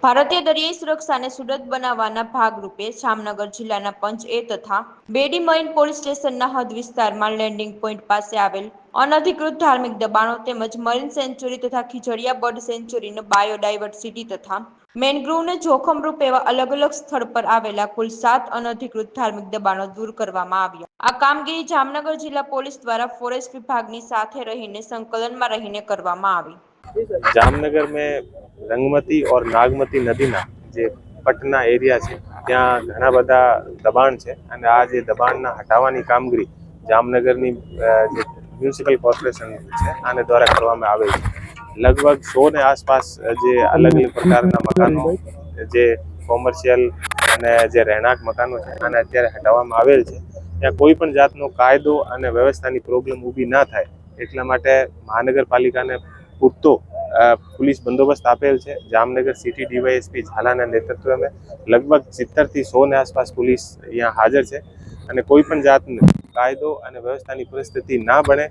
ભારતીય દરિયાઈ સુરક્ષાને સુદૃઢ બનાવવાના ભાગરૂપે જામનગર જિલ્લાના પંચ એ તથા બેડી મરીન પોલીસ સ્ટેશનના હદ વિસ્તારમાં લેન્ડિંગ પોઈન્ટ પાસે આવેલ અનધિકૃત ધાર્મિક દબાણો તેમજ મરીન સેન્ચુરી તથા ખીજડીયા બર્ડ સેન્ચુરીનો બાયોડાયવર્સિટી તથા મેનગ્રુવને જોખમરૂપ એવા અલગ અલગ સ્થળ પર આવેલા કુલ 7 અનધિકૃત ધાર્મિક દબાણો દૂર કરવામાં આવ્યા. આ કામગીરી જામનગર જિલ્લા પોલીસ દ્વારા ફોરેસ્ટ વિભાગની સાથે રહીને સંકલનમાં રહીને કરવામાં આવી. जामनगर में रंगमती और नागमती नदीना जे पटना एरिया है ત્યાં ઘણા બધા દબાણ છે અને આ જે દબાણના હટાવવાની કામગીરી જામનગરની જે મ્યુનિસિપલ કોર્પોરેશન છે આને દ્વારા કરવામાં આવે છે. લગભગ 100 ને આસપાસ જે અલગ અલગ પ્રકારના મકાનો જે કોમર્શિયલ અને જે રહેણાંક મકાનો છે આને અત્યારે હટાવવામાં આવેલ છે. ત્યાં કોઈ પણ જાતનો કાયદો અને વ્યવસ્થાની પ્રોબ્લેમ ઊભી ના થાય એટલા માટે મહાનગરપાલિકાને પૂરતો पुलिस बंदोबस्त आपेल है. जामनगर सिटी डीवायएसपी झालाना नेतृत्व में लगभग 70 થી 100 ने आसपास पुलिस यहाँ हाजर है અને કોઈ પણ જાતનો કાયદો અને વ્યવસ્થાની પરિસ્થિતિ ના બને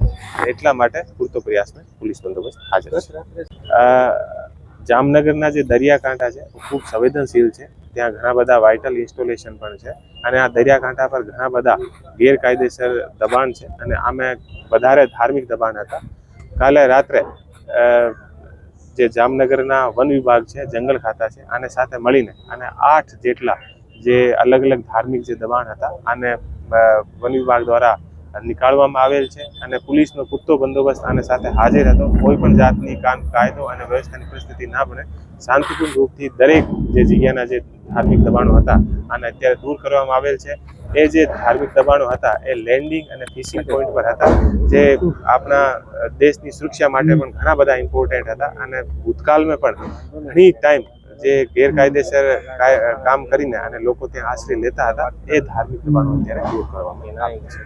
એટલા માટે પૂરતો પ્રયાસમાં પોલીસ બંદોબસ્ત હાજર છે. જામનગરના જે દરિયાકાંઠા છે ખૂબ સંવેદનશીલ છે. ત્યાં ઘણા બધા વાઇટલ ઇન્સ્ટોલેશન પણ છે અને આ દરિયાકાંઠા પર ઘણા બધા ગેરકાયદેસર દબાણ છે અને આમે વધારે ધાર્મિક દબાણ હતા. કાલે રાત્રે જે જામનગરના વન વિભાગ છે, જંગલ ખાતા છે, આને સાથે મળીને અને 8 જેટલા જે અલગ અલગ ધાર્મિક જે દબાણ હતા આને વન વિભાગ દ્વારા નીકાળવામાં આવેલ છે અને પોલીસનો પૂરતો બંદોબસ્ત આને સાથે હાજર હતો. કોઈ પણ જાતની કાયદો અને વ્યવસ્થાની પરિસ્થિતિ ના બને શાંતિપૂર્ણ રૂપથી દરેક જે જગ્યાના જે ધાર્મિક દબાણો હતા આને અત્યારે દૂર કરવામાં આવેલ છે. એ જે ધાર્મિક દબાણો હતા એ લેન્ડિંગ અને ફિશિંગ પોઈન્ટ પર હતા જે આપણા દેશની સુરક્ષા માટે પણ ઘણા બધા ઇમ્પોર્ટન્ટ હતા અને ભૂતકાળમાં પણ ઘણી ટાઈમ જે ગેરકાયદેસર કામ કરીને અને લોકો ત્યાં આશ્રય લેતા હતા એ ધાર્મિક દબાણો અત્યારે દૂર કરવામાં આવે છે.